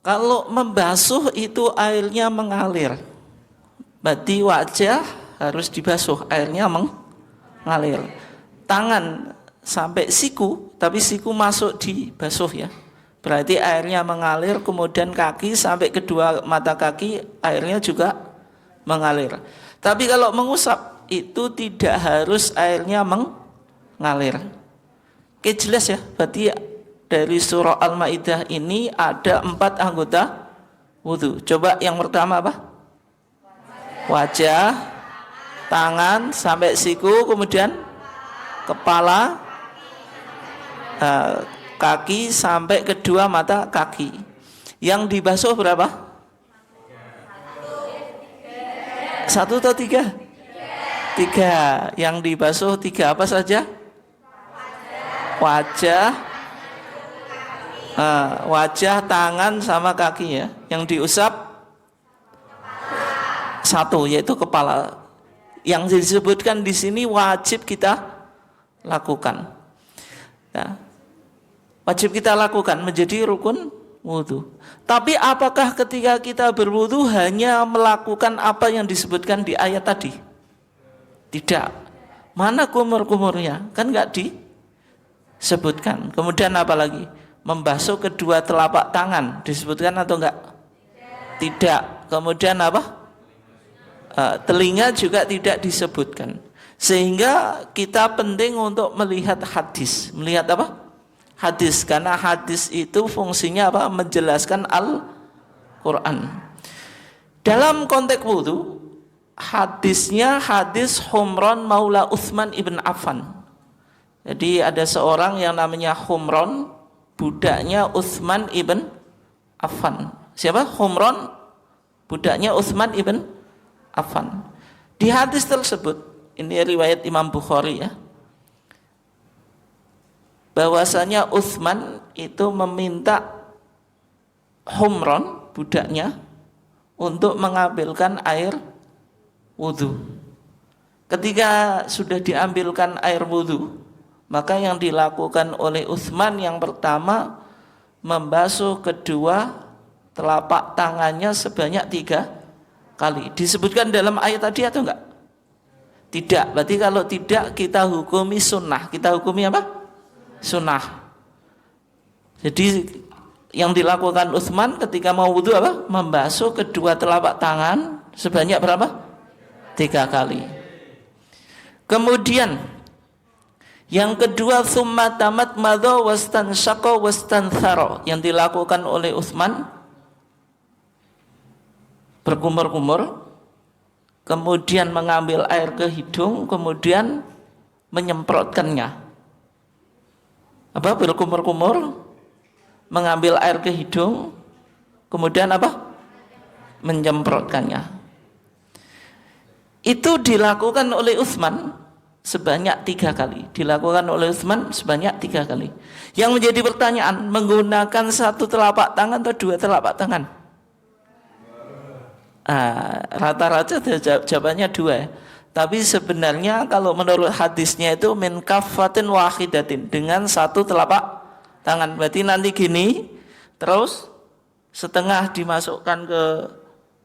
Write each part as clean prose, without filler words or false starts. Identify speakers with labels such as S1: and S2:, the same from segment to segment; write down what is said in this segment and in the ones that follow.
S1: Kalau membasuh itu airnya mengalir. Berarti wajah harus dibasuh, airnya mengalir. Tangan sampai siku, tapi siku masuk dibasuh ya. Berarti airnya mengalir, kemudian kaki sampai kedua mata kaki airnya juga mengalir. Tapi kalau mengusap itu tidak harus airnya mengalir. Oke, jelas ya. Berarti dari surah Al-Maidah ini ada 4 anggota wudhu. Coba yang pertama apa? Wajah, tangan sampai siku, kemudian kepala, kaki sampai kedua mata kaki. Yang dibasuh berapa? 1 atau 3? 3. Yang dibasuh 3 apa saja? Wajah, tangan sama kaki ya. Yang diusap 1, yaitu kepala. Yang disebutkan di sini wajib kita lakukan. Ya. Wajib kita lakukan menjadi rukun wudhu. Tapi apakah ketika kita berwudhu hanya melakukan apa yang disebutkan di ayat tadi? Tidak. Mana kumur-kumurnya? Kan nggak disebutkan. Kemudian apa lagi? Membasuh kedua telapak tangan disebutkan atau enggak? Tidak. Kemudian apa? Telinga juga tidak disebutkan. Sehingga kita penting untuk melihat hadis. Melihat apa? Hadis. Karena hadis itu fungsinya apa? Menjelaskan Al-Quran. Dalam konteks wudhu, hadisnya hadis Humran Maula Utsman ibn Affan. Jadi ada seorang yang namanya Humran, budaknya Utsman ibn Affan. Siapa? Humran, budaknya Utsman ibn Affan. Di hadis tersebut, ini riwayat Imam Bukhari ya, bahwasanya Utsman itu meminta Humran, budaknya, untuk mengambilkan air wudhu. Ketika sudah diambilkan air wudhu, maka yang dilakukan oleh Utsman yang pertama membasuh kedua telapak tangannya sebanyak 3 kali. Disebutkan dalam ayat tadi atau enggak? Tidak. Berarti kalau tidak kita hukumi sunnah. Kita hukumi apa? Sunnah. Jadi yang dilakukan Utsman ketika mau wudhu apa? Membasuh kedua telapak tangan sebanyak berapa? 3 kali. Kemudian yang kedua, summa tamat madha wastanshaqa wastanthara, yang dilakukan oleh Utsman berkumur-kumur, kemudian mengambil air ke hidung, kemudian menyemprotkannya. Apa? Berkumur-kumur, mengambil air ke hidung, kemudian apa? Menyemprotkannya. Itu dilakukan oleh Utsman sebanyak 3 kali. Dilakukan oleh Utsman sebanyak 3 kali. Yang menjadi pertanyaan, menggunakan 1 telapak tangan atau 2 telapak tangan? Rata-rata jawabannya 2 ya. Tapi sebenarnya kalau menurut hadisnya itu min kaffatin wahidatin, dengan 1 telapak tangan. Berarti nanti gini, terus setengah dimasukkan ke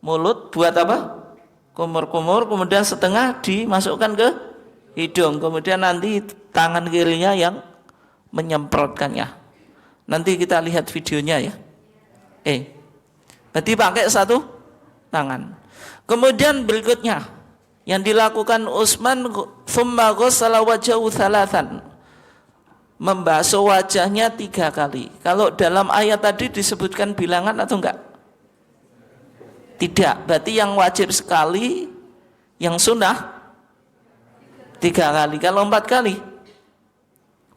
S1: mulut buat apa? Kumur-kumur, kemudian setengah dimasukkan ke hidung, kemudian nanti tangan kirinya yang menyemprotkannya. Nanti kita lihat videonya ya. Berarti pakai 1 tangan. Kemudian berikutnya yang dilakukan Utsman, tsumma ghassala wajhahu thalathan, membasuh wajahnya 3 kali. Kalau dalam ayat tadi disebutkan bilangan atau enggak? Tidak. Berarti yang wajib sekali, yang sunnah 3 kali. Kalau 4 kali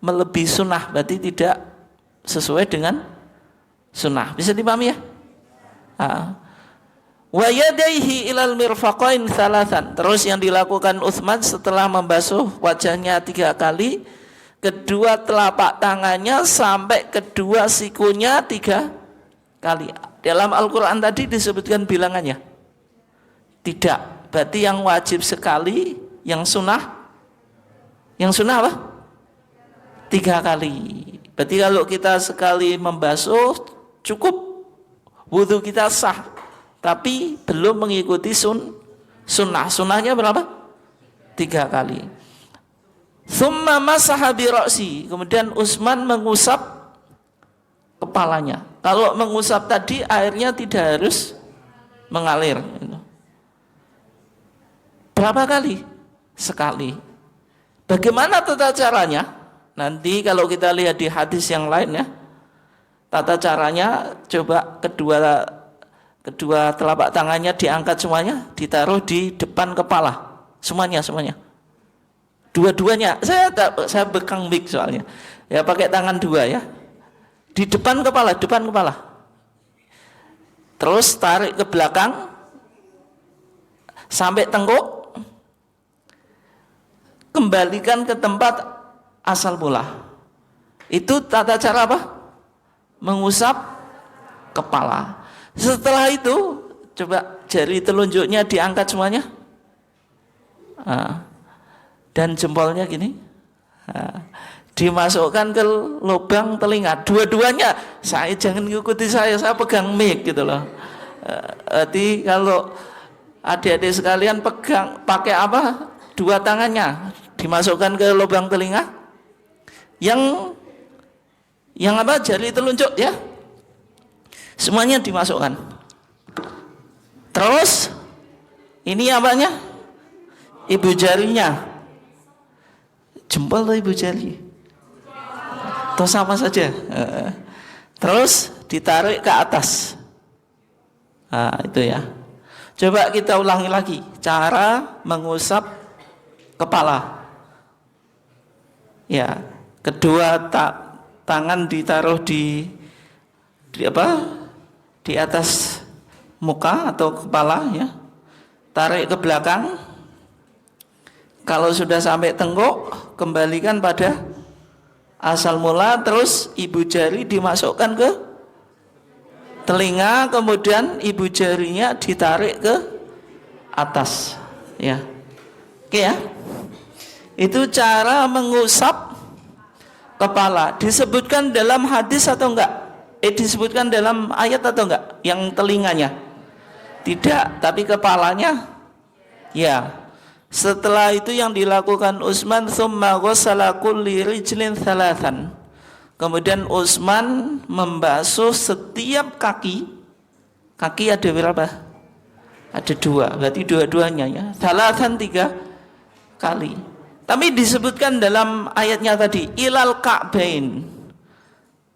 S1: melebihi sunnah, berarti tidak sesuai dengan sunnah. Bisa dipahami ya? Wa yadaihi ilal mirfaqain thalathan. Terus yang dilakukan Utsman setelah membasuh wajahnya 3 kali, kedua telapak tangannya sampai kedua sikunya 3 kali. Dalam Al-Quran tadi disebutkan bilangannya? Tidak. Berarti yang wajib sekali, yang sunnah apa? 3 kali. Berarti kalau kita sekali membasuh cukup Wudhu kita sah, tapi belum mengikuti sunnah. Sunnahnya berapa? 3 kali. Tsumma masaha bi ra'si. Kemudian Utsman mengusap kepalanya. Kalau mengusap tadi airnya tidak harus mengalir. Berapa kali? Sekali. Bagaimana tata caranya? Nanti kalau kita lihat di hadis yang lain ya. Tata caranya coba kedua telapak tangannya diangkat semuanya, ditaruh di depan kepala. Semuanya. Dua-duanya. Saya bekang mic soalnya. Ya pakai tangan 2 ya. Di depan kepala. Terus tarik ke belakang sampai tengkuk. Kembalikan ke tempat asal mula. Itu tata cara apa? Mengusap kepala. Setelah itu coba jari telunjuknya diangkat semuanya. Dan jempolnya gini. Dimasukkan ke lubang telinga. Dua-duanya. Saya jangan ngikuti saya pegang mic gitu loh. Jadi kalau adik-adik sekalian pegang pakai apa? 2 tangannya dimasukkan ke lubang telinga. Yang apa? Jari telunjuk ya. Semuanya dimasukkan. Terus ini apanya? Ibu jarinya. Jempol atau ibu jari? Atau sama saja. Terus ditarik ke atas. Itu ya. Coba kita ulangi lagi cara mengusap kepala. Ya, kedua tangan ditaruh di atas muka atau kepala ya. Tarik ke belakang. Kalau sudah sampai tengkuk, kembalikan pada asal mula, terus ibu jari dimasukkan ke telinga, kemudian ibu jarinya ditarik ke atas ya. Oke ya. Itu cara mengusap kepala. Disebutkan dalam hadis atau enggak? Disebutkan dalam ayat atau enggak? Yang telinganya? Tidak, tapi kepalanya ya. Setelah itu yang dilakukan Utsman, tsumma ghassala kulli rijlin thalathan. Kemudian Utsman membasuh setiap kaki. Kaki ada berapa? Ada 2, berarti dua-duanya ya. Thalathan 3 kali. Tapi disebutkan dalam ayatnya tadi ilal ka'bain.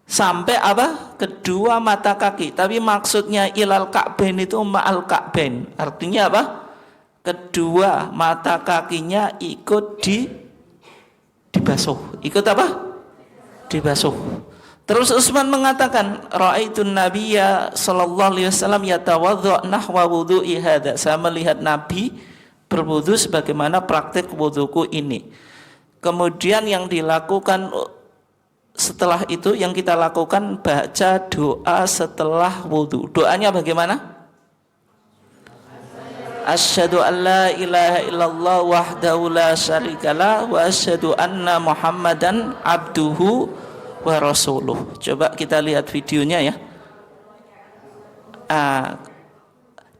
S1: Sampai apa? Kedua mata kaki. Tapi maksudnya ilal ka'bain itu ma'al ka'bain. Artinya apa? Kedua mata kakinya ikut dibasuh. Ikut apa? Dibasuh. Terus Utsman mengatakan, ra'aitun nabiyya sallallahu alaihi wasallam yatawaddu nahwa wudu'i hadza. Saya melihat Nabi berwudu sebagaimana praktik wuduku ini. Kemudian yang dilakukan setelah itu, yang kita lakukan baca doa setelah wudu. Doanya bagaimana? Asyhadu an la ilaha illallah wahdahu la syarikalah wa asyhadu anna Muhammadan abduhu wa rasuluh. Coba kita lihat videonya ya.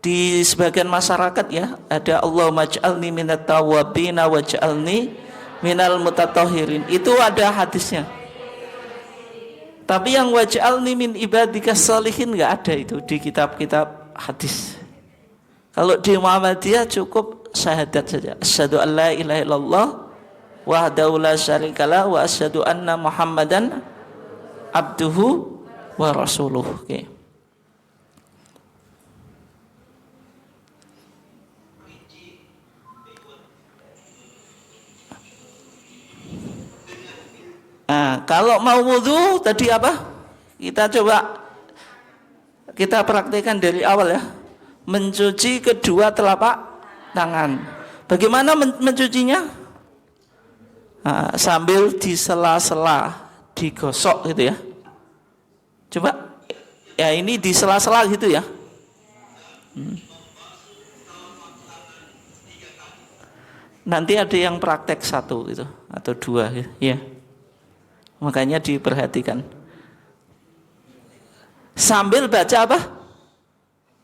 S1: Di sebagian masyarakat ya ada Allahumma ij'alni minat tawwabina waj'alni minal mutatahhirin. Itu ada hadisnya. Tapi yang waj'alni min ibadikas sholihin enggak ada itu di kitab-kitab hadis. Kalau di Muhammadiyah cukup syahadat saja. Asyhadu an la ilaha illallah wahdahu la syarikalah wa asyhadu anna Muhammadan abduhu wa rasuluh. Oke. Nah, kalau mau wudu tadi apa? Kita coba kita praktekkan dari awal ya. Mencuci kedua telapak tangan. Bagaimana mencucinya? Sambil di sela-sela digosok gitu ya. Coba ya, ini di sela-sela gitu ya. Nanti ada yang praktek 1 gitu atau 2 ya. Makanya diperhatikan. Sambil baca apa?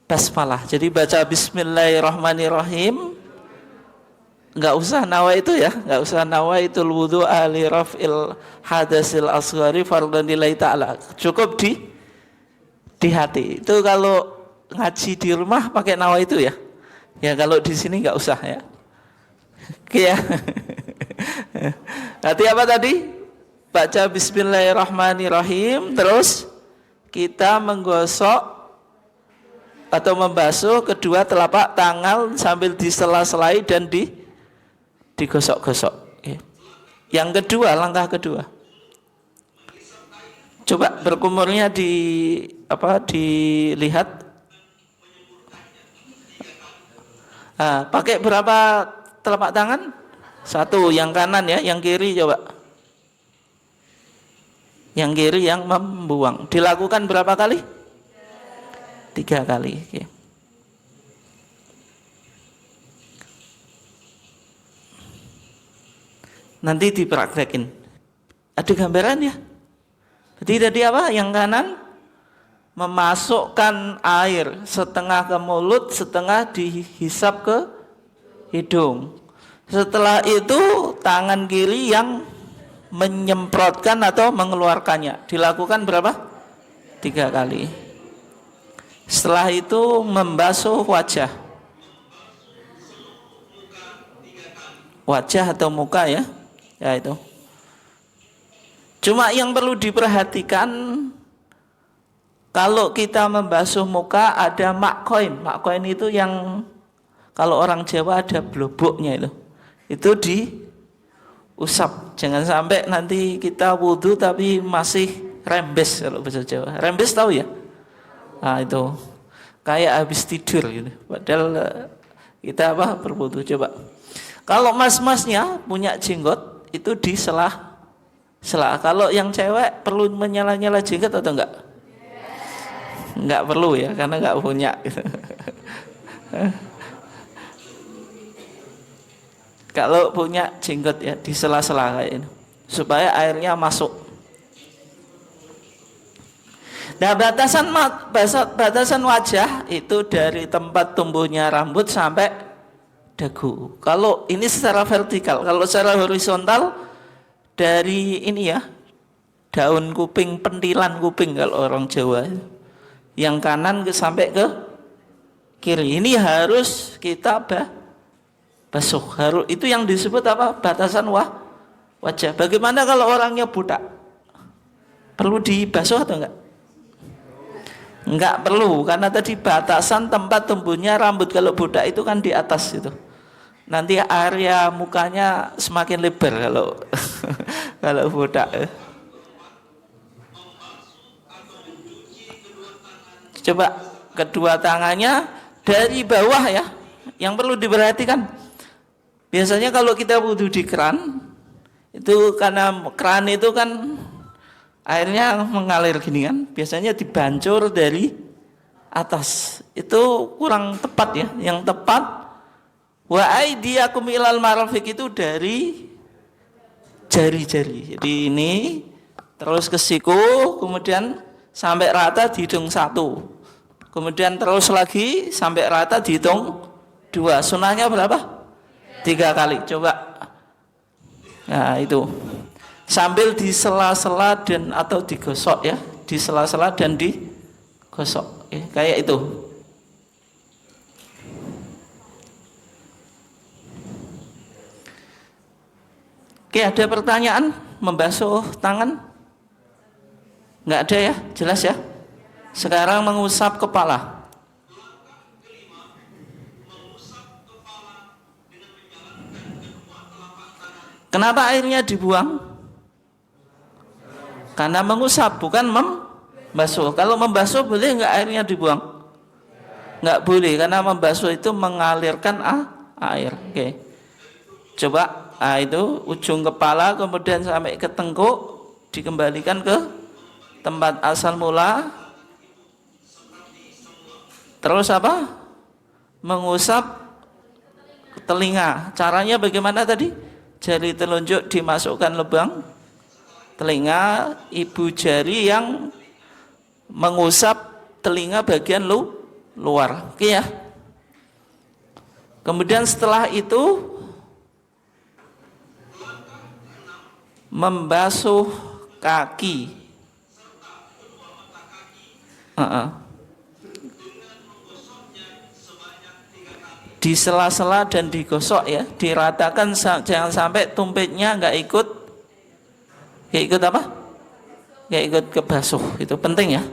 S1: basmalah. Jadi baca bismillahirrahmanirrahim. Enggak usah nawaitu ya, enggak usah nawaitul wudu ali raf'il hadasil asghari fardhan lillahi ta'ala. Cukup di hati. Itu kalau ngaji di rumah pakai nawaitu ya. Ya kalau di sini enggak usah ya. Oke ya. Nanti apa tadi? Baca bismillahirrahmanirrahim, terus kita menggosok atau membasuh kedua telapak tangan sambil disela-selai dan digosok-gosok. Yang kedua, langkah kedua. Coba berkumurnya dilihat. Pakai berapa telapak tangan? Satu, yang kanan ya, yang kiri coba. Yang kiri yang membuang. Dilakukan berapa kali? 3 kali. Oke. Nanti dipraktekin. Ada gambaran ya? Jadi tadi apa? Yang kanan memasukkan air setengah ke mulut, setengah dihisap ke hidung. Setelah itu tangan kiri yang menyemprotkan atau mengeluarkannya. Dilakukan berapa? 3 kali. Setelah itu membasuh wajah. Wajah atau muka ya. Ya itu. Cuma yang perlu diperhatikan, kalau kita membasuh muka ada makkoin. Makkoin itu yang kalau orang Jawa ada bloboknya itu. Itu diusap. Jangan sampai nanti kita wudhu tapi masih rembes kalau bahasa Jawa. Rembes tahu ya? Nah itu kayak habis tidur gitu. Padahal kita berwudhu. Coba. Kalau mas-masnya punya jenggot itu di sela. Kalau yang cewek perlu menyala-nyala jenggot atau enggak? Enggak perlu ya, karena enggak punya gitu. Kalau punya jenggot ya di sela-sela kayak ini supaya airnya masuk. Nah, batasan wajah itu dari tempat tumbuhnya rambut sampai dagu. Kalau ini secara vertikal, kalau secara horizontal dari ini ya, daun kuping, pentilan kuping kalau orang Jawa. Yang kanan sampai ke kiri. Ini harus kita basuh. Itu yang disebut apa? Batasan wajah. Bagaimana kalau orangnya buta? Perlu dibasuh atau enggak? Enggak perlu, karena tadi batasan tempat tumbuhnya rambut. Kalau budak itu kan di atas itu. Nanti area mukanya semakin lebar kalau kalau budak. Coba kedua tangannya dari bawah ya. Yang perlu diperhatikan. Biasanya kalau kita wudhu di keran, itu karena keran itu kan airnya mengalir gini kan, biasanya dibancur dari atas. Itu kurang tepat ya. Yang tepat wa aidiyakum ilal marafiq itu dari jari-jari. Jadi ini terus ke siku, kemudian sampai rata di hidung 1. Kemudian terus lagi sampai rata di hidung 2. Sunahnya berapa? 3 kali. Coba. Nah, itu. Sambil disela-sela dan atau digosok ya, disela-sela dan digosok, kayak itu. Oke, ada pertanyaan membasuh tangan? Nggak ada ya, jelas ya. Sekarang mengusap kepala. Kenapa airnya dibuang? Karena mengusap, bukan membasuh. Kalau membasuh boleh nggak airnya dibuang? Nggak boleh, karena membasuh itu mengalirkan air. Oke. Coba, itu ujung kepala kemudian sampai ke tengkuk, dikembalikan ke tempat asal mula. Terus apa? Mengusap telinga. Caranya bagaimana tadi? Jari telunjuk dimasukkan lubang telinga, ibu jari yang mengusap telinga bagian luar. Oke ya. Kemudian setelah itu membasuh kaki. Di sela-sela dan digosok ya, diratakan, jangan sampai tumpitnya nggak ikut apa? Nggak ikut kebasuh, itu penting ya.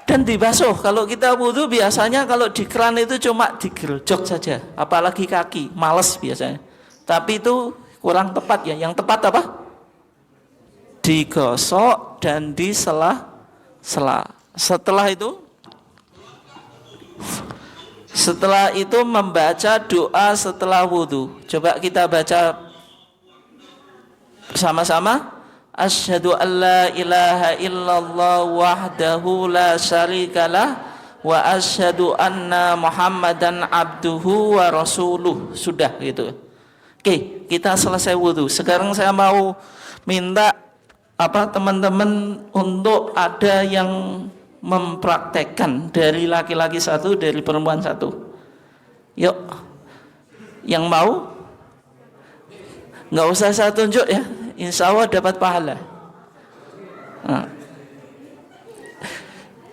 S1: Dan dibasuh. Kalau kita wudhu biasanya kalau di keran itu cuma digerojok saja, apalagi kaki, males biasanya. Tapi itu kurang tepat ya. Yang tepat apa? Digosok dan disela-sela. Setelah itu membaca doa setelah wudhu. Coba kita baca bersama-sama. Asyhadu an la ilaha illallah wahdahu la syarikalah wa asyhadu anna Muhammadan abduhu wa rasuluh. Sudah gitu. Oke, kita selesai wudhu. Sekarang saya mau minta teman-teman untuk ada yang mempraktekkan, dari laki-laki satu, dari perempuan satu. Yuk, yang mau? Nggak usah saya tunjuk ya, insya Allah dapat pahala.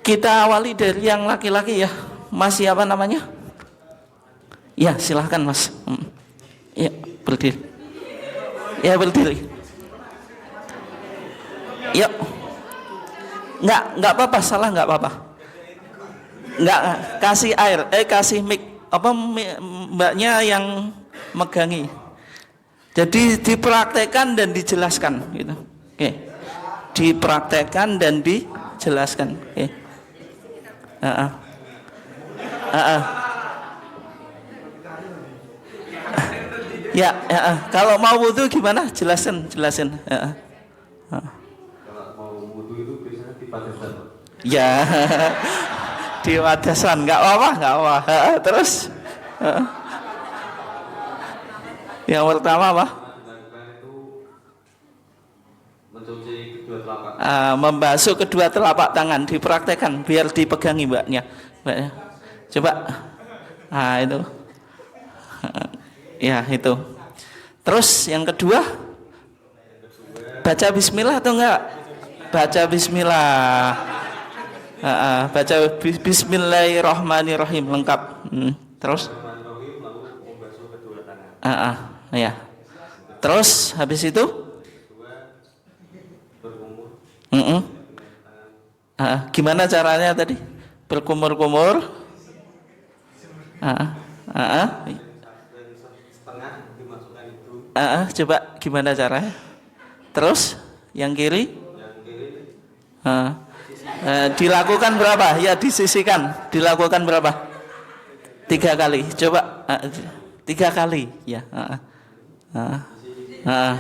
S1: Kita awali dari yang laki-laki ya. Mas siapa namanya? Ya silahkan mas. Ya berdiri. Ya berdiri. Yuk. Nggak apa-apa, salah nggak apa-apa. Nggak, kasih air, kasih mic, mbaknya yang megangi. Jadi dipraktekkan dan dijelaskan gitu. Oke. Dipraktekkan dan dijelaskan. Oke. Ya, kalau mau wudhu gimana? Jelasin. Ya, di wadasan nggak apa. Terus yang pertama apa? Membasuh kedua telapak tangan, dipraktekkan biar dipegangi mbaknya. Coba, itu, ya itu. Terus yang kedua, baca Bismillah atau enggak? Baca Bismillah. Baca Bismillahirrahmanirrahim lengkap. Terus? Ya. Terus habis itu? Gimana caranya tadi? Berkumur-kumur. Coba gimana caranya? Terus yang kiri? Dilakukan berapa? Ya disisikan. Dilakukan berapa? 3 kali. Coba 3 kali. Ya.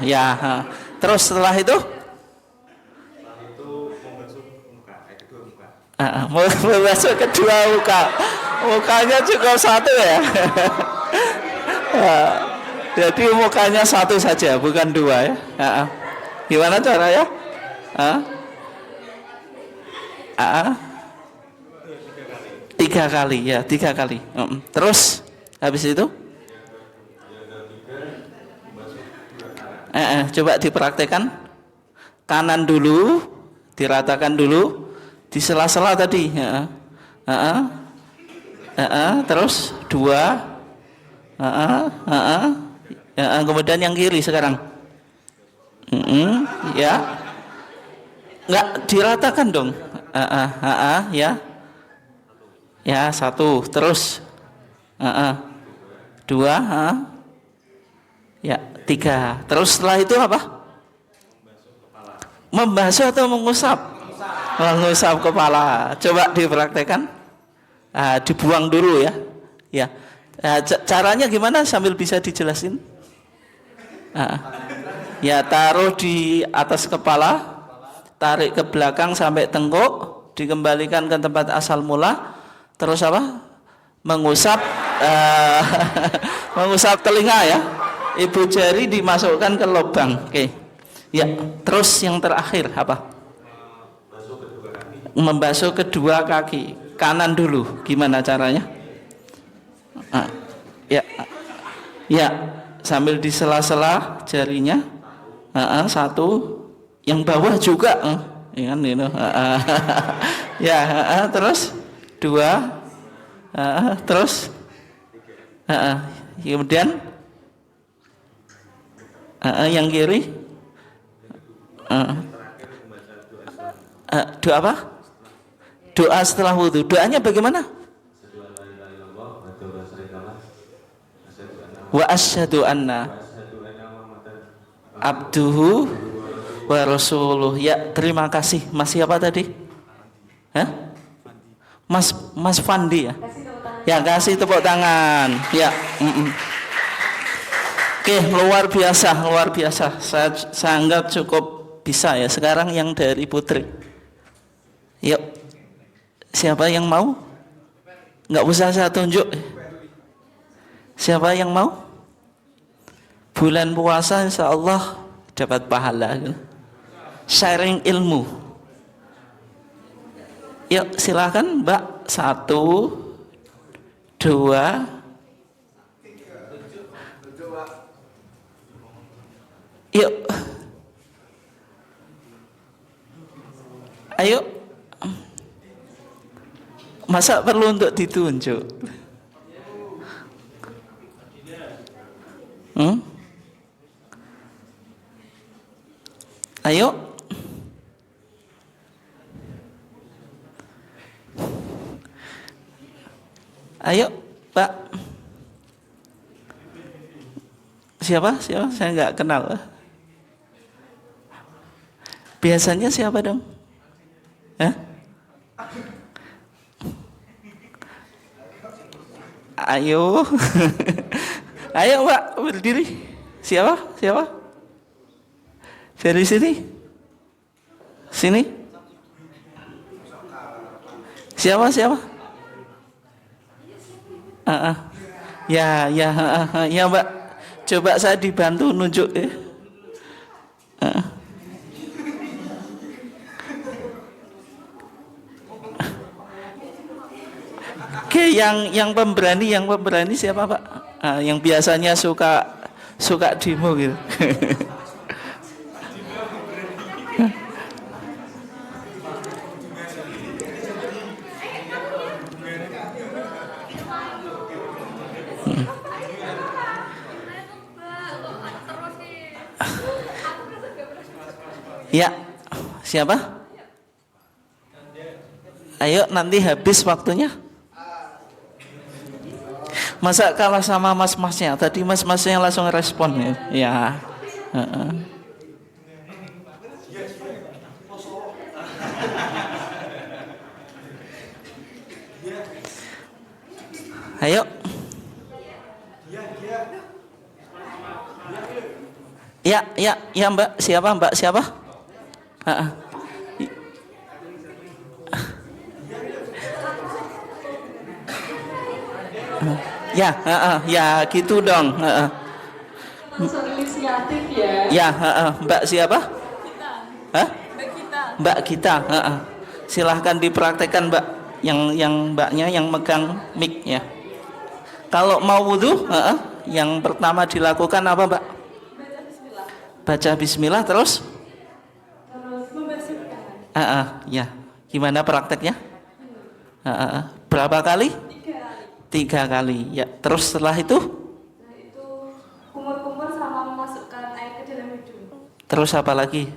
S1: Ya. Terus setelah itu? Membasuh kedua muka. Mukanya cukup 1 ya. Jadi mukanya 1 saja, bukan 2 ya. Gimana caranya? 3 kali ya, 3 kali. Terus habis itu? Coba dipraktekkan. Kanan dulu, diratakan dulu, di sela-sela tadi. Terus 2. Kemudian yang kiri sekarang. Ya. Enggak diratakan dong. Ya. Ya, 1. Terus 2. Ya, 3. Terus setelah itu apa? Membasuh atau mengusap? Mengusap kepala. Coba dipraktekkan. Dibuang dulu ya. Ya. Caranya gimana sambil bisa dijelasin? Ya, taruh di atas kepala, tarik ke belakang sampai tengkuk, dikembalikan ke tempat asal mula. Terus apa? Mengusap mengusap telinga ya. Ibu jari dimasukkan ke lubang. Oke. Ya, terus yang terakhir apa? Membasuh kedua kaki. kanan dulu. Gimana caranya? Ya, ya, sambil di sela-sela jarinya. Satu, yang bawah juga, ya kan itu. Ya, terus dua, terus, kemudian yang kiri, doa apa? Doa setelah wudhu. Doanya bagaimana? Wa asyhadu anna abduhu wa rasuluh. Ya, terima kasih. Mas siapa tadi? Mas Fandi ya? Ya, kasih tepuk tangan. Ya. Oke, luar biasa. Saya anggap cukup bisa ya. Sekarang yang dari Putri. Yuk. Siapa yang mau? Nggak usah saya tunjuk. Siapa yang mau? Bulan puasa insya Allah dapat pahala. Sharing ilmu. Yuk silakan Mbak. 1, 2. Yuk. Ayo. Masa perlu untuk ditunjuk? Ayo. Ayo, Pak. Siapa? Saya nggak kenal. Biasanya siapa dong? Ayo. Ayo, Pak, berdiri. Siapa? Dari sini. Sini. Siapa? Ya, Mbak. Coba saya dibantu nunjuk ya. Oke, yang pemberani siapa, Pak? Yang biasanya suka demo gitu. Ya, siapa? Ayo, nanti habis waktunya. Masa kalah sama mas-masnya? Tadi mas-masnya langsung respon ya. Ya. Ayo. Ya Mbak. Siapa Mbak? Siapa? Ya gitu dong.
S2: Inisiatif ya.
S1: Ya, Mbak siapa?
S2: Kita.
S1: Mbak Gita. Silahkan dipraktekkan Mbak. Yang Mbaknya yang megang mic ya. Kalau mau wudhu, yang pertama dilakukan apa Mbak? Baca bismillah terus?
S2: Terus membasuh tangan.
S1: Ya. Gimana prakteknya? Berapa kali? 3 kali. Ya. Terus setelah itu?
S2: Nah itu kumur-kumur sama memasukkan air ke dalam hidung.
S1: Terus apa lagi?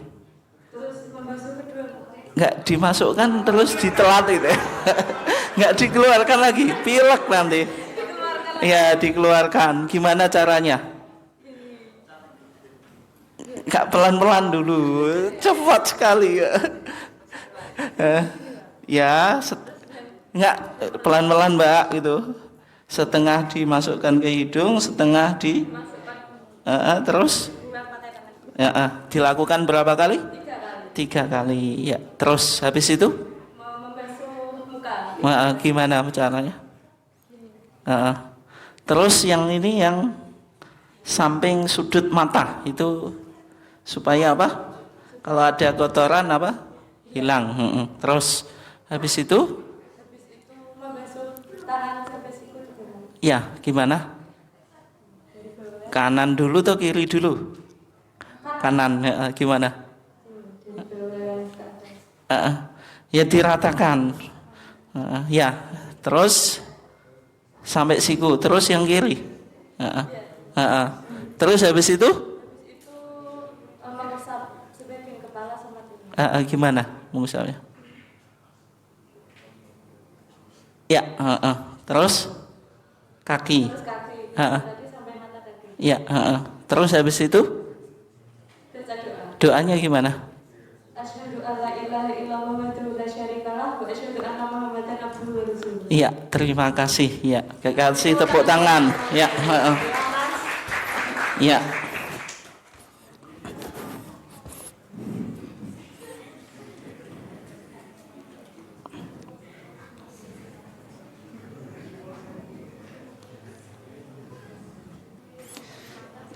S2: Terus membasuh kedua muka.
S1: Nggak dimasukkan terus ditelat itu. Nggak dikeluarkan lagi, pilek nanti. Ya dikeluarkan. Gimana caranya? Nggak pelan-pelan dulu, cepat sekali ya. Nggak pelan-pelan Mbak gitu. Setengah dimasukkan ke hidung, setengah terus dilakukan berapa kali? 3 kali. Ya. Terus habis itu?
S2: Membasuh muka.
S1: Gimana caranya? Terus yang ini yang samping sudut mata itu supaya apa? Kalau ada kotoran apa? Hilang. Terus habis itu?
S2: Habis itu tangan sampai siku itu gimana?
S1: Ya, gimana? Kanan dulu atau kiri dulu? Kanan, gimana?
S2: Dari bawah ke atas.
S1: Ya diratakan. Ya, terus sampai siku, terus yang kiri. Terus habis itu?
S2: Habis itu mengusap sebagian kepala sama telinga.
S1: Gimana mengusapnya? Ya, terus kaki.
S2: Terus kaki.
S1: Ha-ha.
S2: Tadi sampai mata kaki.
S1: Ya, terus habis itu
S2: Baca doa.
S1: doanya gimana?
S2: Asyhadu alla ilaha illallah wahdahu la syarikalah wa asyhadu anna Muhammadan abduhu wa rasuluh.
S1: Iya, terima kasih. Ya, kasih tepuk tangan. Ya, ya.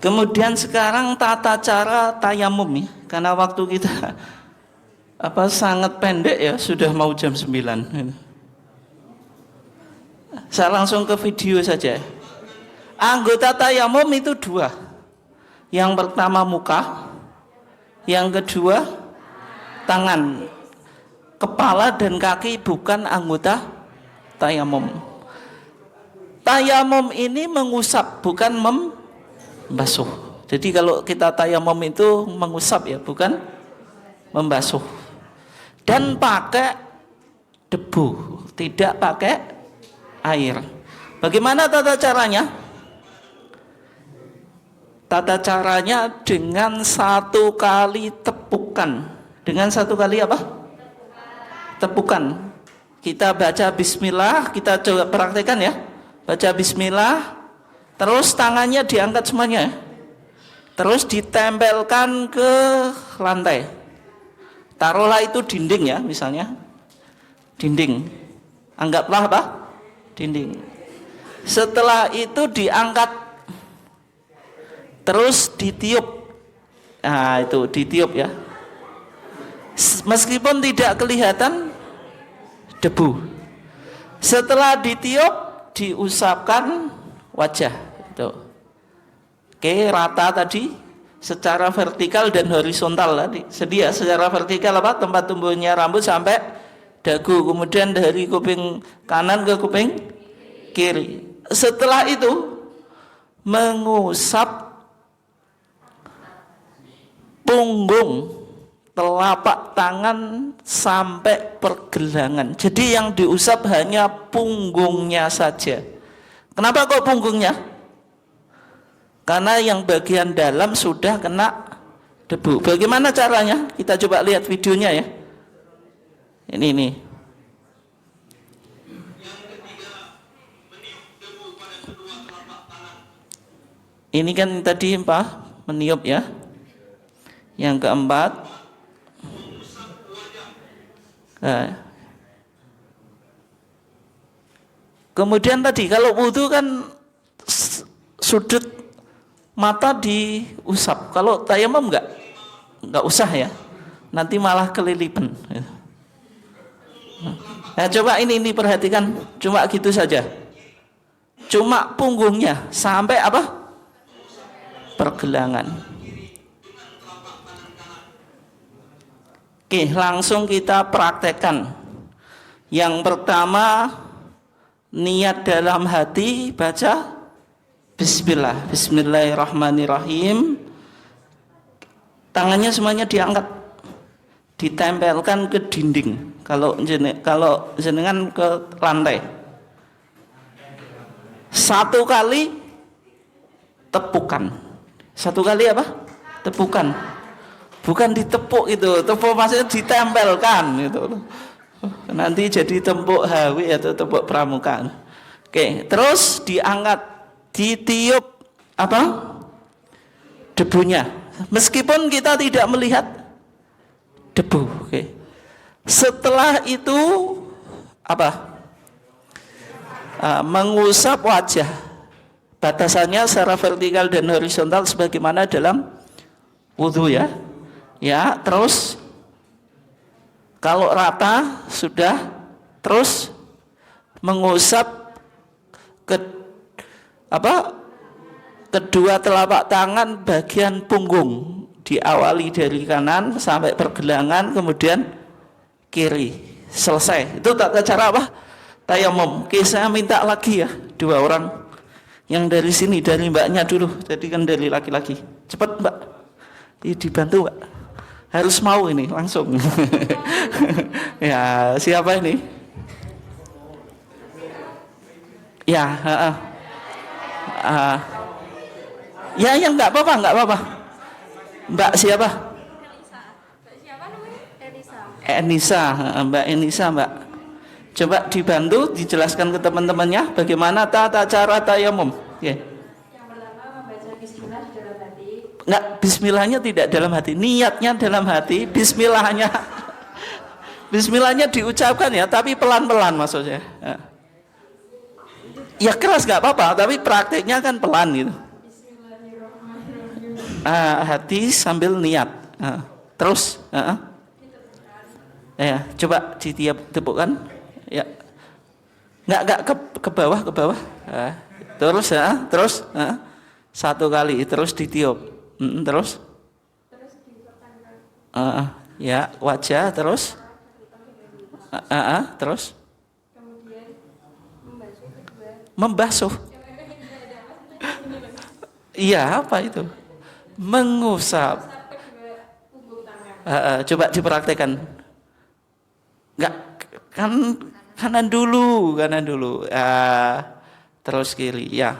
S1: Kemudian sekarang tata cara tayamum ya, karena waktu kita sangat pendek ya, sudah mau jam 9. Saya langsung ke video saja. Anggota tayamum itu 2. Yang pertama muka, yang kedua tangan. Kepala dan kaki bukan anggota tayamum. Tayamum ini mengusap, bukan membasuh. Jadi kalau kita tayamum itu mengusap ya, bukan membasuh. Dan pakai debu, tidak pakai air. Bagaimana tata caranya? Tata caranya dengan 1 kali tepukan. Dengan 1 kali apa? Tepukan. Kita baca bismillah, kita coba praktekkan ya. Baca bismillah, terus tangannya diangkat semuanya. Terus ditempelkan ke lantai. Taruhlah itu dinding ya, misalnya. Dinding. Anggaplah apa? Dinding. Setelah itu diangkat, terus ditiup. Nah, itu ditiup ya. Meskipun tidak kelihatan debu. Setelah ditiup, diusapkan wajah. Itu. Oke, rata tadi secara vertikal dan horizontal tadi. Sedia secara vertikal apa? Tempat tumbuhnya rambut sampai dagu, kemudian dari kuping kanan ke kuping kiri. Setelah itu mengusap punggung, telapak tangan sampai pergelangan. Jadi yang diusap hanya punggungnya saja. Kenapa kok punggungnya? Karena yang bagian dalam sudah kena debu. Bagaimana caranya? Kita coba lihat videonya ya. Ini. Ini kan tadi meniup ya. Yang keempat, kemudian tadi kalau wudu kan sudut mata diusap. Kalau tayamum enggak usah ya. Nanti malah kelilipan. Nah, coba ini perhatikan, cuma gitu saja. Cuma punggungnya sampai apa? Pergelangan. Oke, langsung kita praktekkan. Yang pertama, niat dalam hati, baca bismillah. Bismillahirrahmanirrahim. Tangannya semuanya diangkat, ditempelkan ke dinding. Kalau jenengan ke lantai. 1 kali tepukan. 1 kali apa? Tepukan. Bukan ditepuk itu, tepuk maksudnya ditempelkan gitu. Nanti jadi tepuk hawi atau tepuk pramuka. Oke, terus diangkat, ditiup apa? Debunya. Meskipun kita tidak melihat debu. Oke. Setelah itu apa? Mengusap wajah. Batasannya secara vertikal dan horizontal sebagaimana dalam wudu ya. Ya, terus kalau rata sudah, terus mengusap ke apa? Kedua telapak tangan bagian punggung, diawali dari kanan sampai pergelangan, kemudian kiri, selesai. Itu tata cara apa? Tayamum. Oke, saya minta lagi ya 2 orang yang dari sini, dari mbaknya dulu, jadi kan dari laki-laki. Cepat mbak, dibantu mbak. Harus mau ini langsung. Ya, siapa ini? Ya, ya, ya, nggak apa-apa. Mbak siapa?
S2: Siapa namanya? Elisa.
S1: Enisa, Mbak Enisa, Mbak. Coba dibantu, dijelaskan ke teman-temannya bagaimana tata cara tayamum. Yeah.
S2: Yang pertama membaca bismillah di dalam hati.
S1: Nggak, bismillahnya tidak dalam hati, niatnya dalam hati, bismillahnya. Bismillahnya diucapkan ya, tapi pelan-pelan maksudnya. Ya keras nggak apa-apa, tapi prakteknya kan pelan gitu. Hati sambil niat. Terus, ya coba ditiup tepukkan. Ya, nggak ke bawah. Terus, 1 kali, terus ditiup. Terus, ya wajah, terus, terus,
S2: Kemudian
S1: membasuh. Iya, apa itu? Mengusap.
S2: punggung tangan.
S1: Coba dipraktekkan. Enggak, kan kanan dulu. Terus kiri. Ya,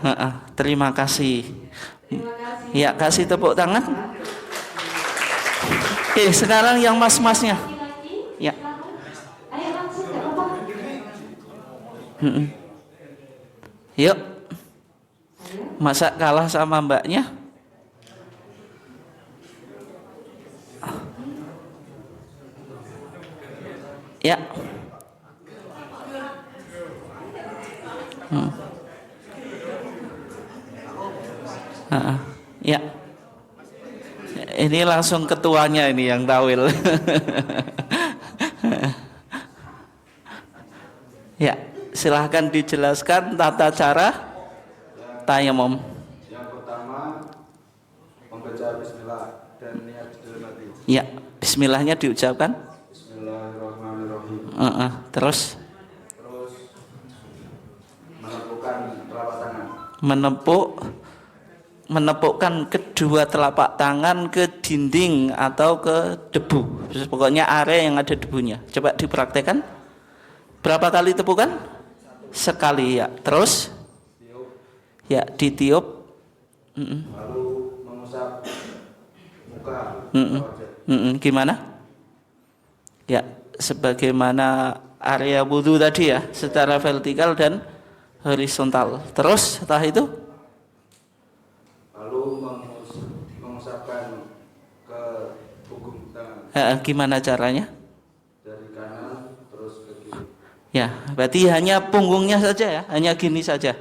S1: terima kasih.
S2: Terima kasih.
S1: Ya, kasih tepuk tangan. Oke, sekarang yang mas-masnya.
S2: Lagi.
S1: Ya.
S2: Ayo langsung nggak apa-apa.
S1: Yuk. Masa kalah sama mbaknya? Ya. Ya. Ini langsung ketuanya ini yang tawil. Ya, silahkan dijelaskan tata cara tayamum.
S3: Yang pertama membaca bismillah dan niat di dalam hati.
S1: Ya, bismillahnya diucapkan.
S3: Bismillahirrahmanirrahim.
S1: Terus
S3: Menepukkan telapak tangan.
S1: Menepukkan kedua telapak tangan ke dinding atau ke debu. Pokoknya area yang ada debunya. Coba dipraktekkan. Berapa kali tepukan? Sekali ya. Terus? Ya, ditiup.
S3: Lalu mengusap muka.
S1: Gimana? Ya, sebagaimana area wudhu tadi ya, secara vertikal dan horizontal. Terus setelah itu?
S3: Lalu mengusapkan ke punggung tangan.
S1: Gimana caranya?
S3: Dari kanan terus ke kiri.
S1: Ya, berarti hanya punggungnya saja ya, hanya gini saja.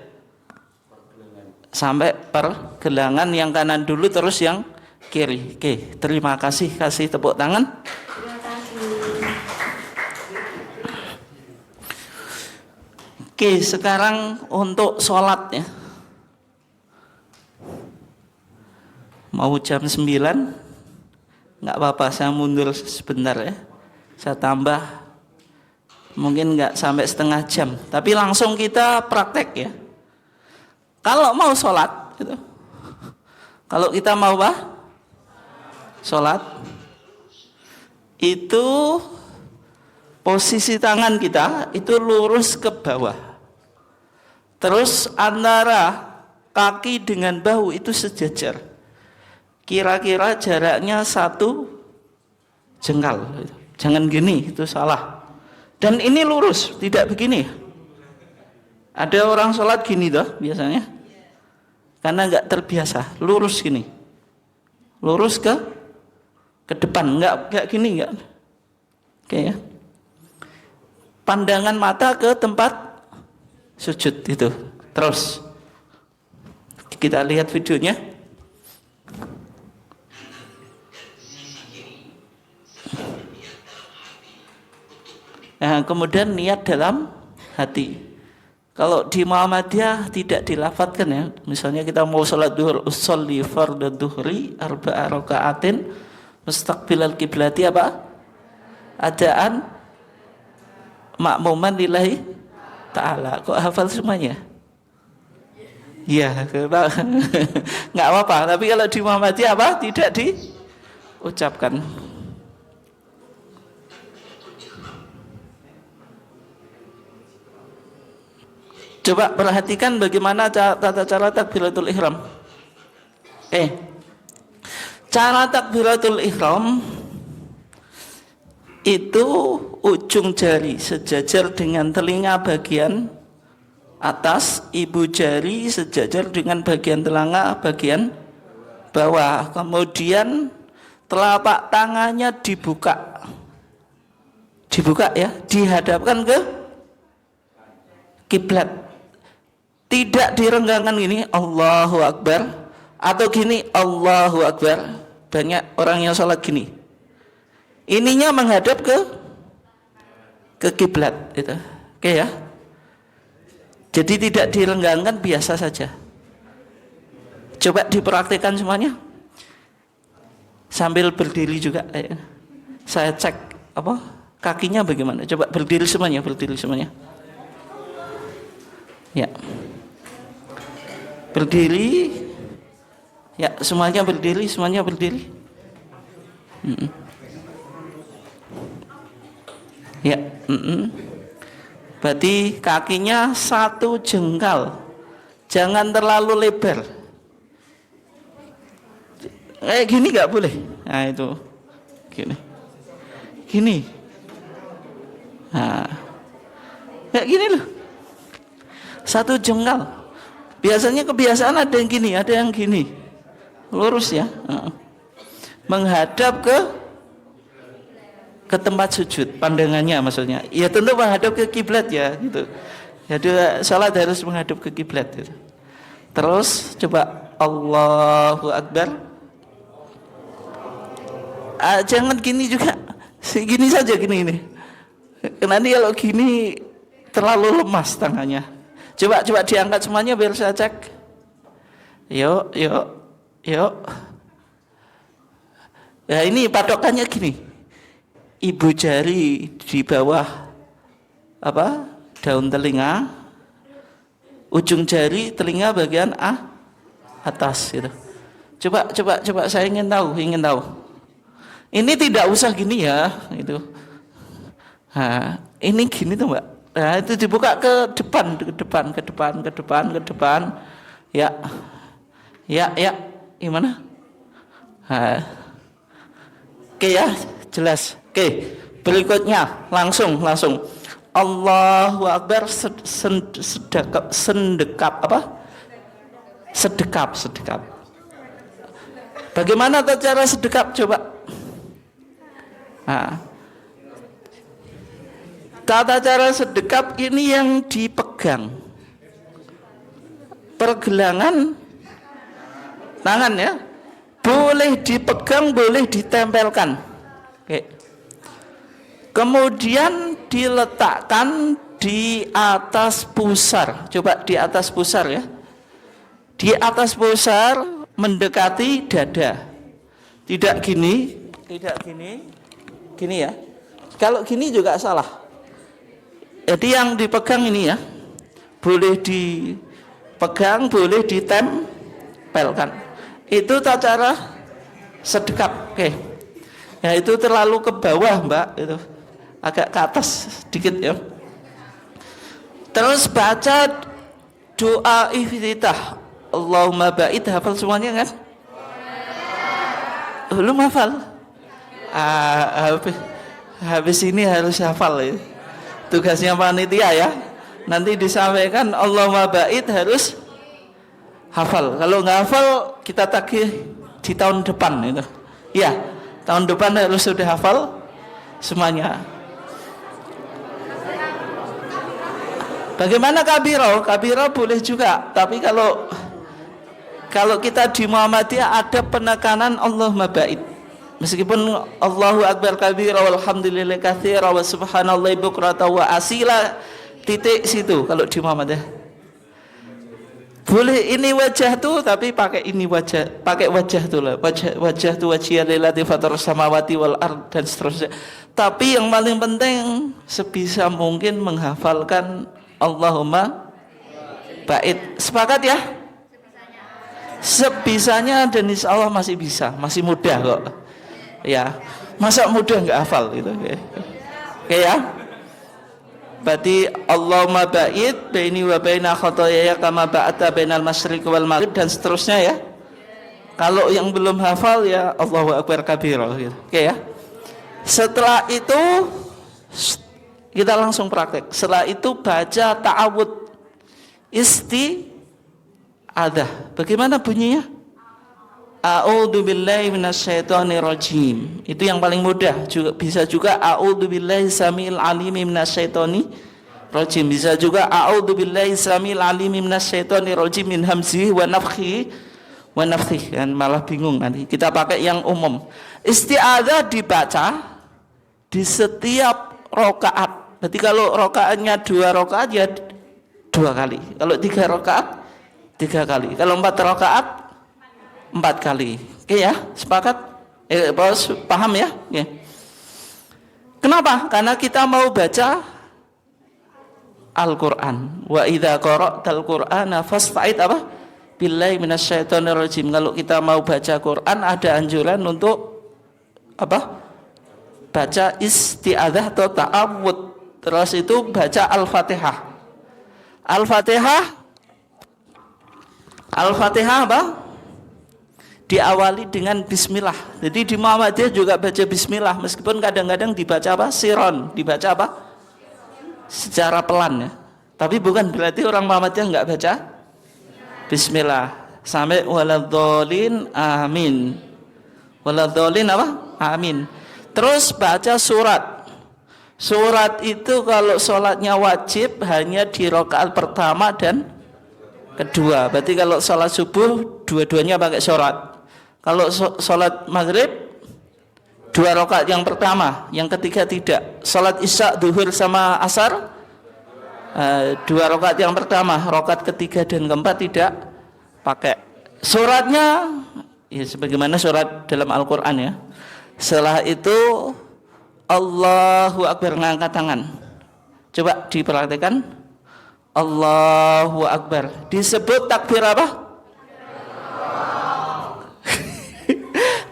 S1: Sampai pergelangan yang kanan dulu terus yang kiri. Oke, terima kasih, kasih tepuk tangan.
S2: Terima kasih.
S1: Oke, sekarang untuk sholat ya. Mau jam 9? Nggak apa-apa, saya mundur sebentar ya. Saya tambah, mungkin nggak sampai setengah jam. Tapi langsung kita praktek ya. Kalau mau sholat, gitu. Kalau kita mau apa? Sholat, itu posisi tangan kita itu lurus ke bawah. Terus antara kaki dengan bahu itu sejajar. Kira-kira jaraknya 1 jengkal. Jangan gini, itu salah. Dan ini lurus, tidak begini. Ada orang sholat gini toh biasanya, karena nggak terbiasa, lurus gini, lurus ke depan, nggak gini, nggak. Oke ya. Pandangan mata ke tempat sujud itu. Terus kita lihat videonya. Nah, kemudian niat dalam hati. Kalau di Muhammadiyah tidak dilafadzkan ya. Misalnya kita mau sholat duhur, usolli fardhu duhri arba'a raka'atin mustaqbilal kiblati apa? Adaan makmuman lillahi ta'ala. Kok hafal semuanya? Iya, nggak apa-apa. Tapi kalau di Muhammadiyah apa? Tidak diucapkan. Coba perhatikan bagaimana tata cara takbiratul ihram. Cara takbiratul ihram itu ujung jari sejajar dengan telinga bagian atas, ibu jari sejajar dengan bagian telinga bagian bawah. Kemudian telapak tangannya dibuka ya, dihadapkan ke kiblat. Tidak direnggangkan gini Allahu Akbar atau gini Allahu Akbar. Banyak orang yang sholat gini. Ininya menghadap ke kiblat itu. Oke ya. Jadi tidak direnggangkan, biasa saja. Coba dipraktikkan semuanya. Sambil berdiri juga. Saya cek apa? Kakinya bagaimana? Coba berdiri semuanya, Ya. Berdiri. Ya, semuanya berdiri. Ya. Berarti kakinya satu jengkal. Jangan terlalu lebar. Gini nggak boleh. Nah itu. Gini. Nah. Kayak gini loh. Satu jengkal. Biasanya kebiasaan ada yang gini, ada yang gini. Lurus ya. Menghadap ke tempat sujud, pandangannya maksudnya. Ya tentu menghadap ke kiblat ya gitu. Jadi salat harus menghadap ke kiblat gitu. Terus coba Allahu Akbar. Jangan gini juga. Gini saja gini. Nanti kalau gini terlalu lemas tangannya. Coba diangkat semuanya biar saya cek. Yuk. Ya ini patokannya gini. Ibu jari di bawah apa? Daun telinga. Ujung jari telinga bagian atas gitu. Coba saya ingin tahu. Ini tidak usah gini ya, itu. Nah, ini gini tuh, Mbak. Nah, itu dibuka ke depan. Ya. Gimana? Nah. Oke ya, jelas. Oke, berikutnya langsung. Allahu Akbar sedekap apa? Sedekap. Bagaimana cara sedekap? Coba. Nah. Tata cara sedekap ini yang dipegang. Pergelangan tangan ya. Boleh dipegang, boleh ditempelkan. Oke. Kemudian diletakkan di atas pusar. Coba di atas pusar ya. Di atas pusar mendekati dada. Tidak gini. Gini ya. Kalau gini juga salah. Jadi yang dipegang ini ya. Boleh dipegang, boleh ditempelkan. Itu tata cara sedekap. Oke. Ya itu terlalu ke bawah, Mbak, itu. Agak ke atas sedikit ya. Terus baca doa iftitah. Allahumma ba'id, hafal semuanya kan? Belum hafal? Habis ini harus hafal ya. Tugasnya panitia ya. Nanti disampaikan Allahumma ba'id harus hafal. Kalau nggak hafal kita tagih di tahun depan itu. Ya, tahun depan harus sudah hafal semuanya. Bagaimana kabiro? Kabiro boleh juga, tapi kalau kita di Muhammadiyah ada penekanan Allahumma ba'id. Meskipun Allahu Akbar kabira walhamdulillah katsira wa subhanallahi bukrata wa asila, titik situ kalau di Muhammadiyah. Boleh ini wajah tuh tapi pakai ini wajah, pakai wajah tuh lah. Wajah tuh wajhiyal lillati fatar samawati wal ard dan seterusnya. Tapi yang paling penting sebisa mungkin menghafalkan Allahumma ba'id. Sepakat ya? Sebisanya dan insya Allah masih bisa, masih mudah kok. Ya, masa mudah nggak hafal gitu? Oke ya? Berarti Allahumma ba'id baini wa baina khotoyaya kama ba'ata bainal masyriq wal maghrib dan seterusnya ya. Kalau yang belum hafal ya Allahu akbar kabira gitu. Oke ya. Setelah itu kita langsung praktek. Setelah itu baca ta'awud isti'adzah. Bagaimana bunyinya? A'udzu billahi minasyaitonir rajim. Itu yang paling mudah. Juga bisa juga a'udzu billahi samil alimi minasyaitonir rajim. Bisa juga a'udzu billahi samil alimi minasyaitonir rajim min hamzihi wa nafthihi wa nafthihi. Dan malah bingung nanti. Kita pakai yang umum. Isti'adzah dibaca di setiap rakaat. Berarti kalau rakaatnya 2 rakaat ya 2 kali. Kalau 3 rakaat 3 kali. Kalau 4 rakaat 4 kali. Oke ya, sepakat? Paham ya? Oke. Kenapa? Karena kita mau baca Al-Quran. Wa idza qara'tal Qur'ana fasta'id apa? Billahi minasyaitonir rajim. Kalau kita mau baca Quran ada anjuran untuk apa? Baca isti'adzah atau ta'awud. Terus itu baca Al-Fatihah. Al-Fatihah apa? Diawali dengan bismillah. Jadi di Muhammadiyah juga baca bismillah meskipun kadang-kadang dibaca apa? Siron, dibaca apa? Secara pelan ya. Tapi bukan berarti orang Muhammadiyah enggak baca bismillah. Sampai waladhdallin amin. Waladhdallin apa? Amin. Terus baca surat. Surat itu kalau sholatnya wajib hanya di rakaat pertama dan kedua. Berarti kalau sholat subuh dua-duanya pakai surat. Kalau sholat maghrib 2 rakaat yang pertama, yang ketiga tidak. Sholat isya, duhur sama asar 2 rakaat yang pertama, rakaat ketiga dan keempat tidak pakai. Suratnya ya sebagaimana surat dalam Al-Quran ya. Setelah itu Allahu Akbar, ngangkat tangan. Coba diperhatikan. Allahu Akbar. Disebut takbir apa?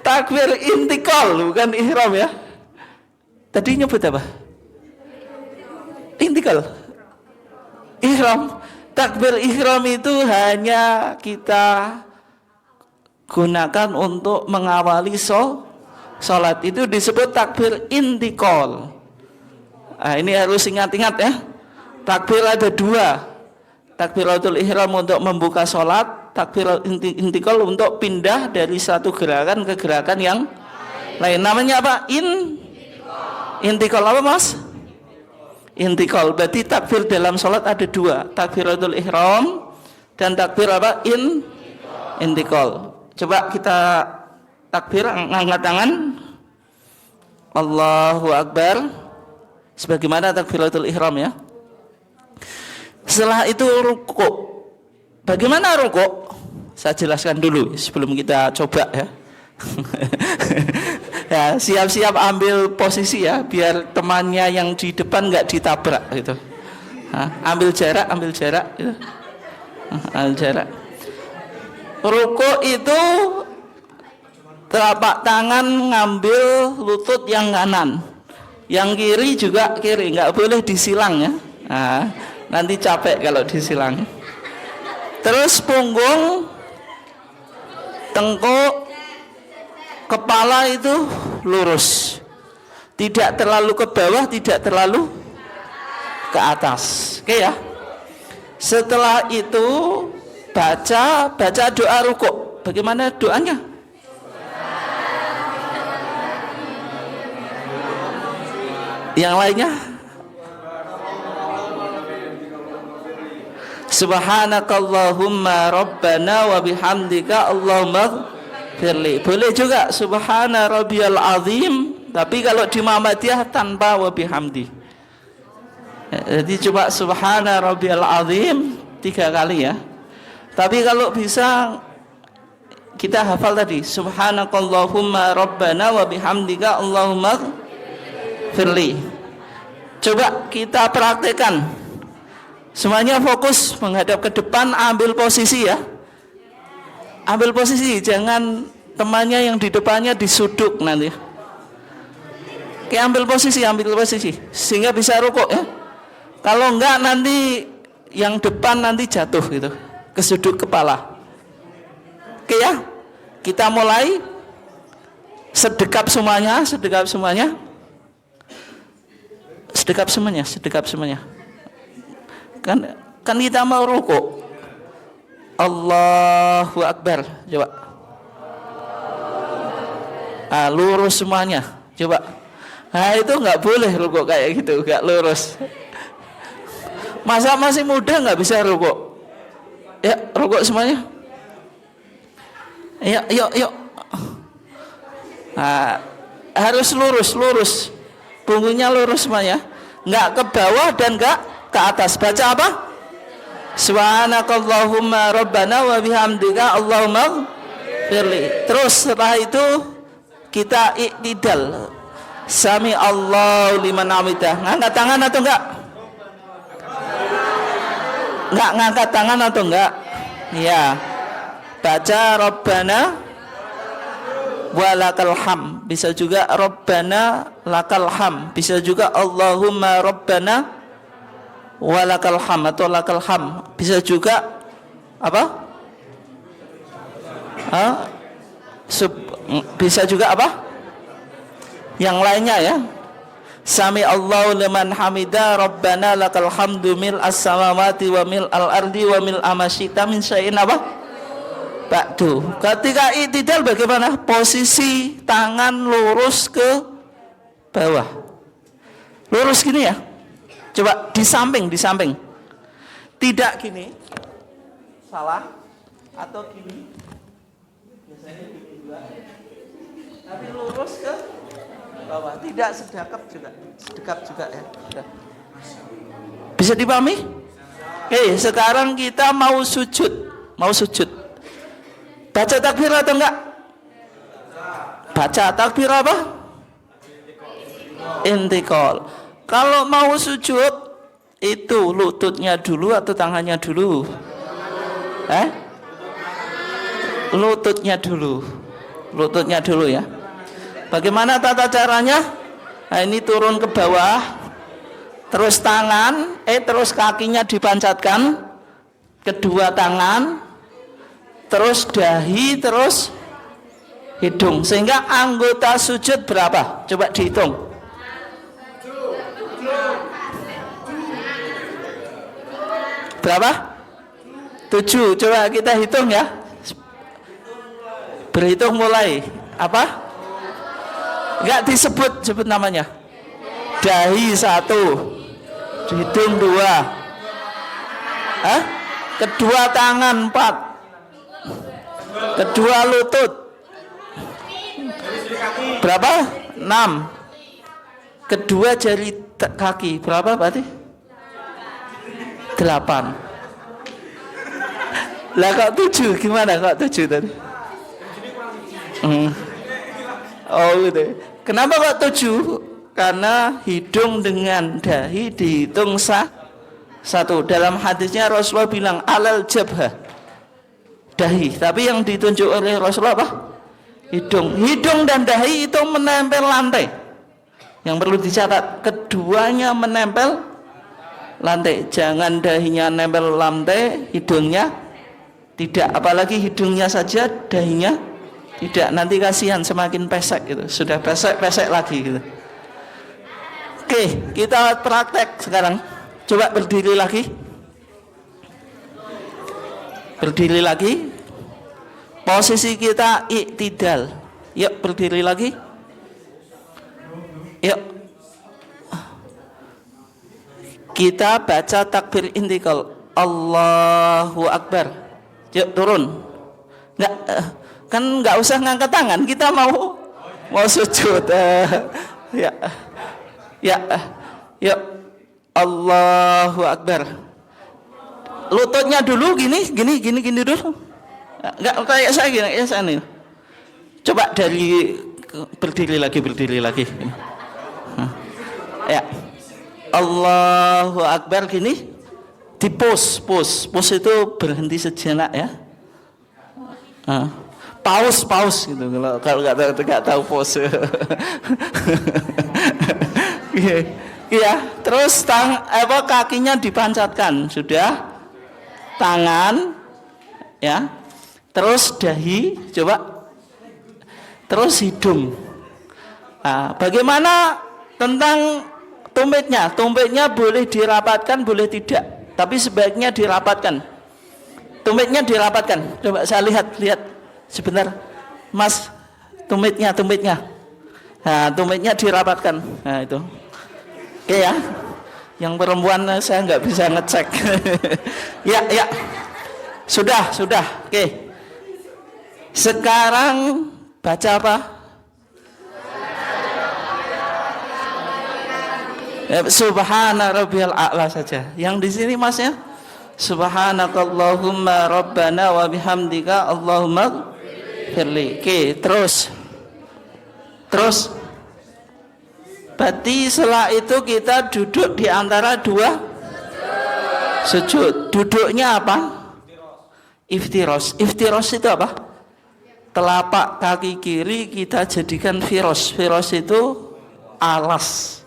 S1: Takbir intikal, bukan ihram ya. Tadi nyebut apa? Intikal. Ihram. Takbir ihram itu hanya kita gunakan untuk mengawali sholat. Itu disebut takbir intikal. Nah, ini harus ingat-ingat ya. Takbir ada 2. Takbiratul ihram untuk membuka sholat, takbir intikal untuk pindah dari satu gerakan ke gerakan yang lain. Namanya apa? Intikal apa mas? Intikal. Berarti takbir dalam sholat ada 2. Takbiratul ihram dan takbir apa? Intikal. Coba kita takbir, angkat tangan. Allahu Akbar. Sebagaimana takbiratul ihram ya. Setelah itu rukuk. Bagaimana rukuk? Saya jelaskan dulu sebelum kita coba ya. Ya, siap-siap ambil posisi ya, biar temannya yang di depan nggak ditabrak gitu. Ambil jarak gitu. Ambil jarak. Rukuk itu telapak tangan ngambil lutut yang kanan, yang kiri juga kiri, nggak boleh disilang ya. Nanti capek kalau disilang. Terus punggung, tengkuk, kepala itu lurus, tidak terlalu ke bawah, tidak terlalu ke atas. Oke ya. Setelah itu baca doa rukuk. Bagaimana doanya? Yang lainnya? Subhanakallahumma rabbana wa bihamdika Allahumma firli. Boleh juga subhana rabbiyal azim, tapi kalau di Muhammadiyah tanpa wa bihamdi. Jadi coba subhana rabbiyal azim 3 kali ya. Tapi kalau bisa kita hafal tadi subhanakallahumma rabbana wa bihamdika allahumma firli. Coba kita praktekkan. Semuanya fokus menghadap ke depan, ambil posisi ya. Ambil posisi, jangan temannya yang di depannya disuduk nanti. Oke, ambil posisi sehingga bisa rukuk ya. Kalau enggak nanti yang depan nanti jatuh gitu, kesudut kepala. Oke ya, kita mulai sedekap semuanya. Kan kita mau rukuk. Allahu Akbar, coba. Lurus semuanya, coba. Itu nggak boleh rukuk kayak gitu, nggak lurus. Masa masih muda nggak bisa rukuk? Ya, rukuk semuanya. Yuk. Harus lurus. Punggungnya lurus semuanya. Nggak ke bawah dan nggak ke atas. Baca apa? Subhanakallahumma rabbana wa bihamdika allahumma firli. Terus setelah itu kita iktidal. Sami Allahu liman hamidah. Ngangkat tangan atau enggak? Enggak ngangkat tangan atau enggak? Ya. Baca Rabbana walakal ham. Bisa juga Rabbana lakal ham. Bisa juga Allahumma Rabbana walakal ham atau lakal ham. Bisa juga apa? Bisa juga apa? Yang lainnya ya. Sami Allahu liman hamida Rabbana lakal hamdu mil as-samawati wa mil al-ardi wa mil amasyita min syai'in apa? Ba'du. Ketika i'tidal bagaimana? Posisi tangan lurus ke bawah. Lurus gini ya. Coba di samping. Tidak gini. Salah. Atau gini. Biasanya gini juga. Tapi lurus ke bawah, tidak sedekap juga ya. Bisa dipahami? Oke, sekarang kita mau sujud. Baca takbir atau enggak? Baca takbir apa? Intikal. Kalau mau sujud itu lututnya dulu atau tangannya dulu? Lututnya dulu ya. Bagaimana tata caranya? Nah, ini turun ke bawah, terus terus kakinya dipancatkan, kedua tangan, terus dahi, terus hidung, sehingga anggota sujud berapa? Coba dihitung. Berapa? 7. Coba kita hitung ya. Berhitung mulai apa? Enggak disebut namanya. Dahi 1, hidung 2, kedua tangan 4, kedua lutut berapa? 6, kedua jari kaki berapa berarti? 8. Lah kok 7? Gimana kok 7 tadi? Oh gitu. Kenapa kok 7? Karena hidung dengan dahi dihitung 1. Dalam hadisnya Rasulullah bilang alal jabhah, dahi. Tapi yang ditunjuk oleh Rasulullah apa? Hidung dan dahi itu menempel lantai. Yang perlu dicatat, keduanya menempel lantai. Jangan dahinya nempel lantai, hidungnya tidak. Apalagi hidungnya saja, dahinya tidak, nanti kasihan semakin pesek gitu. Sudah pesek lagi gitu. Oke, kita praktek sekarang. Coba berdiri lagi. Posisi kita iktidal. Yuk berdiri lagi. Yuk. Kita baca takbir intikal. Allahu Akbar. Yuk turun. Nggak usah ngangkat tangan, kita mau sujud. Yuk Allahu Akbar. Lututnya dulu gini dulu. Enggak kayak saya gini, kayak saya nih. Coba dari berdiri lagi. Ya. Allahu Akbar gini. Di pause itu berhenti sejenak ya. Pause gitu kalau nggak tahu pause. Iya, terus kakinya dipancatkan, sudah. Tangan ya. Terus dahi, coba. Terus hidung. Nah, bagaimana tentang tumitnya? Tumitnya boleh dirapatkan, boleh tidak. Tapi sebaiknya dirapatkan. Tumitnya dirapatkan. Coba saya lihat sebentar, Mas. Tumitnya. Nah, tumitnya dirapatkan. Nah itu. Oke ya. Yang perempuan saya nggak bisa ngecek. Ya. Sudah. Oke. Sekarang baca apa? Subhana rabbiyal a'la saja. Yang di sini Masnya Subhanakallahumma rabbana wa bihamdika Allahumma firli. Oke, terus. Berarti setelah itu kita duduk di antara dua sujud. Duduknya apa? Iftiros. Iftiros itu apa? Telapak kaki kiri kita jadikan firos. Firos itu alas.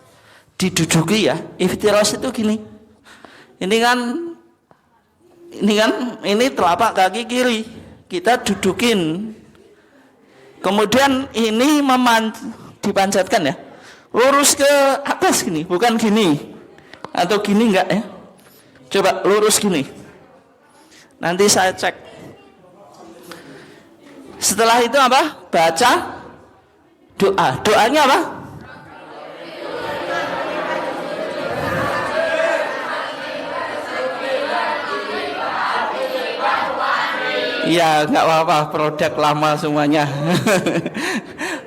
S1: Diduduki ya. Iftiros itu gini. Ini telapak kaki kiri. Kita dudukin. Kemudian ini dipanjatkan ya. Lurus ke atas gini, bukan gini. Atau gini enggak ya? Coba lurus gini. Nanti saya cek. Setelah itu apa? Baca doa. Doanya apa? Ya nggak apa-apa, produk lama semuanya.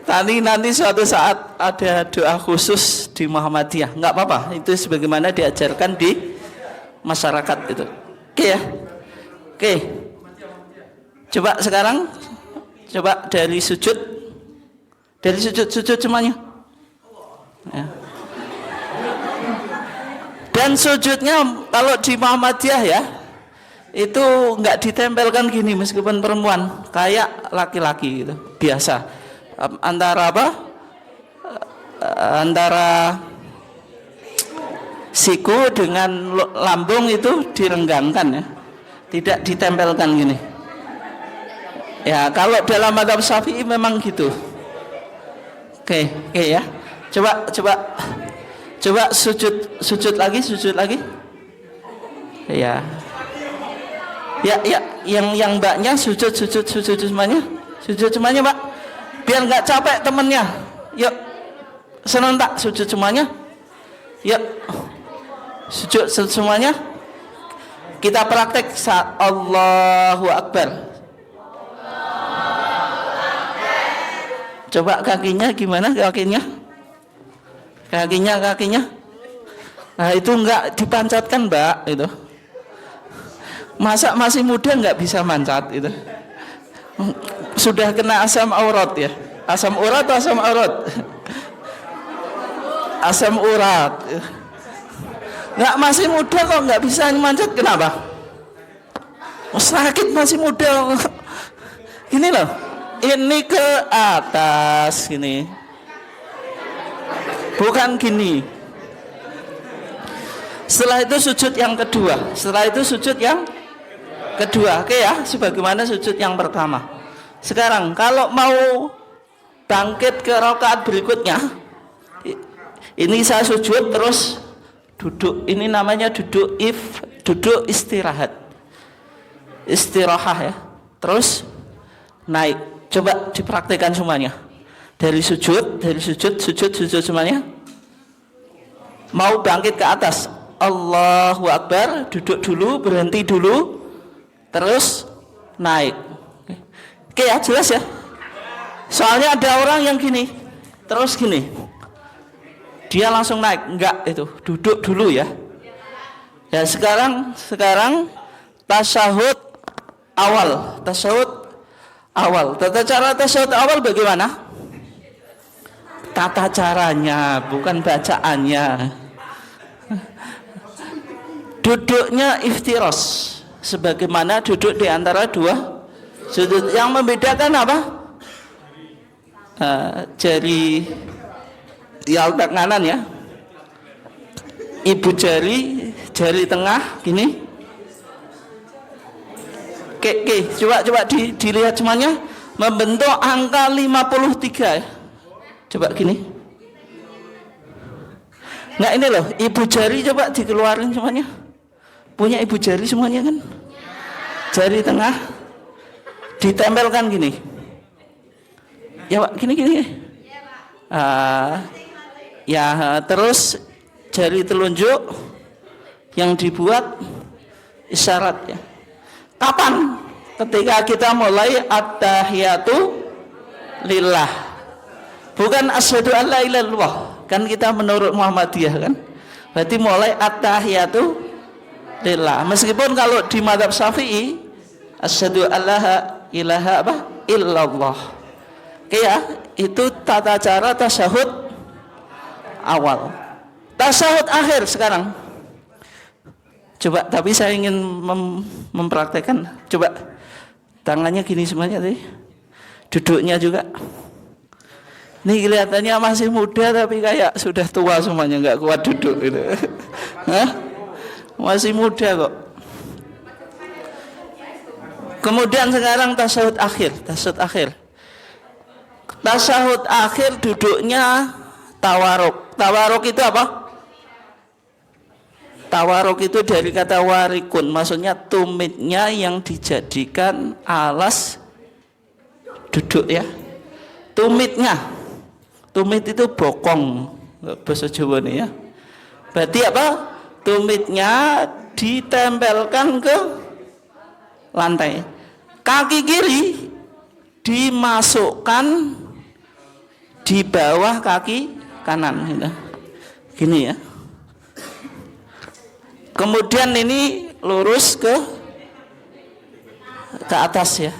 S1: Nanti suatu saat ada doa khusus di Muhammadiyah, nggak apa-apa. Itu sebagaimana diajarkan di masyarakat itu. Oke ya. Oke. Coba sekarang, dari sujud semuanya. Ya. Dan sujudnya kalau di Muhammadiyah ya. Itu nggak ditempelkan gini meskipun perempuan, kayak laki-laki gitu, biasa. Antara siku dengan lambung itu direnggangkan ya, tidak ditempelkan gini. Ya kalau dalam mazhab Syafi'i memang gitu. Oke ya. Coba sujud lagi. Ya, yang mbaknya sujud semuanya. Sujud semuanya, Mbak. Biar nggak capek temennya. Yuk. Senang tak sujud semuanya? Yuk. Sujud semuanya. Kita praktek Allahu Akbar. Coba kakinya gimana kakinya? Kakinya. Nah, itu nggak dipancatkan, Mbak, itu. Masa masih muda nggak bisa mancat itu? Sudah kena asam aurat ya? Asam urat atau asam aurat? Asam urat. Nggak, masih muda kok nggak bisa mancat, kenapa? Sakit masih muda. Gini loh, ini ke atas gini, bukan gini. Setelah itu sujud yang kedua. Oke ya, sebagaimana sujud yang pertama. Sekarang kalau mau bangkit ke rakaat berikutnya, ini saya sujud terus duduk. Ini namanya duduk istirahat ya. Terus naik. Coba dipraktikkan semuanya. Dari sujud semuanya. Mau bangkit ke atas, Allahu Akbar, duduk dulu, berhenti dulu, terus naik. Oke ya, jelas ya. Soalnya ada orang yang gini, terus gini, dia langsung naik. Enggak, itu duduk dulu ya. Ya, sekarang tasyahud awal. Tata cara tasyahud awal bagaimana? Tata caranya, bukan bacaannya. Duduknya iftiros, sebagaimana duduk di antara dua sudut. Yang membedakan apa? Jari yang kanan ya, ibu jari tengah gini. Oke, coba dilihat semuanya, membentuk angka 53 ya. Coba gini. Nah ini loh, ibu jari coba dikeluarin semuanya. Punya ibu jari semuanya kan? Jari tengah ditempelkan gini. Ya Pak, gini. Ya, terus jari telunjuk yang dibuat isyarat ya. Kapan? Ketika kita mulai at-tahiyatu lillah. Bukan asyhadu an la ilaha illallah. Kan kita menurut Muhammadiyah kan. Berarti mulai at-tahiyatu lillah. Meskipun kalau di mazhab Syafi'i asyhadu an la ilaha illallah. Oke ya, itu tata cara tasyahud awal. Tasyahud akhir sekarang. Coba, tapi saya ingin mempraktekkan. Coba tangannya gini semuanya tadi. Duduknya juga. Ini kelihatannya masih muda tapi kayak sudah tua semuanya, nggak kuat duduk gitu. Hah? Masih muda kok. Kemudian sekarang tasyahud akhir. Tasyahud akhir duduknya tawaruk. Tawaruk itu apa? Tawaruk itu dari kata warikun, maksudnya tumitnya yang dijadikan alas duduk ya. Tumit itu bokong bahasa Jawa nih ya. Berarti apa? Tumitnya ditempelkan ke lantai. Kaki kiri dimasukkan di bawah kaki kanan gitu. Gini ya. Kemudian ini lurus ke atas ya.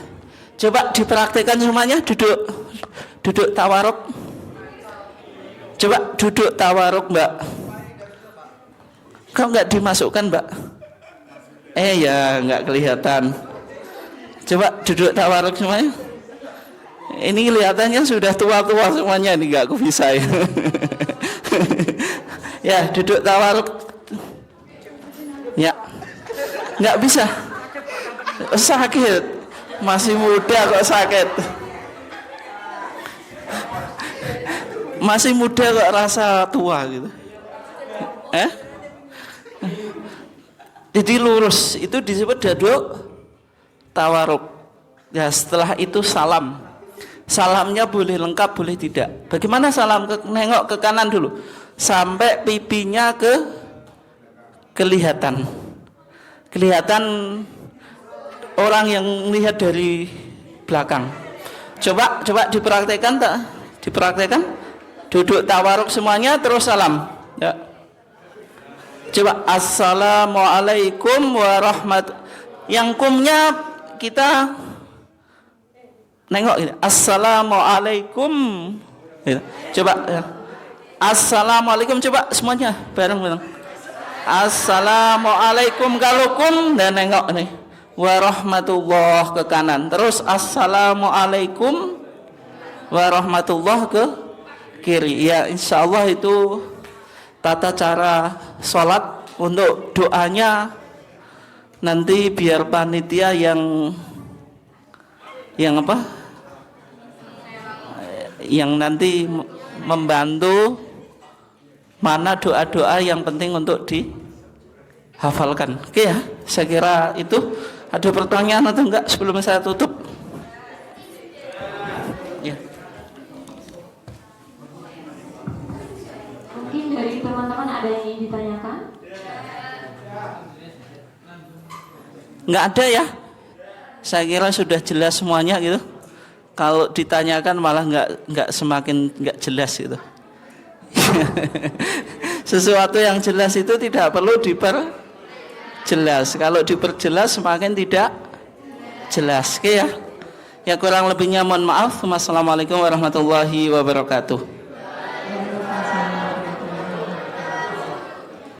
S1: Coba dipraktikkan semuanya, duduk tawaruk. Coba duduk tawaruk, Mbak. Kok nggak dimasukkan, Mbak? Ya nggak kelihatan. Coba duduk tawaruk semuanya. Ini kelihatannya sudah tua-tua semuanya, ini nggak aku bisa ya. Ya, duduk tawaruk. Ya, nggak bisa, sakit, masih muda kok sakit, masih muda kok rasa tua gitu. Jadi lurus itu disebut duduk tawaruk. Ya, setelah itu salamnya boleh lengkap boleh tidak. Bagaimana salam? Nengok ke kanan dulu sampai pipinya kelihatan orang yang melihat dari belakang. Coba dipraktekkan duduk tawaruk semuanya terus salam ya. Coba assalamualaikum warahmatullahi. Yang kumnya kita nengok gitu. Assalamualaikum gitu. Coba ya. Assalamualaikum, coba semuanya bareng. Assalamualaikum kalau kum dan nengok nih. Warahmatullah ke kanan. Terus assalamualaikum warahmatullah ke kiri. Ya, insyaallah itu tata cara sholat. Untuk doanya nanti biar panitia yang apa? Yang nanti membantu mana doa-doa yang penting untuk dihafalkan. Oke ya, saya kira itu. Ada pertanyaan atau enggak sebelum saya tutup? Ya.
S2: Mungkin dari teman-teman ada yang ingin ditanyakan?
S1: Enggak ada ya? Saya kira sudah jelas semuanya gitu. Kalau ditanyakan malah enggak semakin enggak jelas gitu. Sesuatu yang jelas itu tidak perlu jelas. Kalau diperjelas semakin tidak jelas. Oke ya. Ya kurang lebihnya mohon maaf. Wassalamualaikum warahmatullahi wabarakatuh.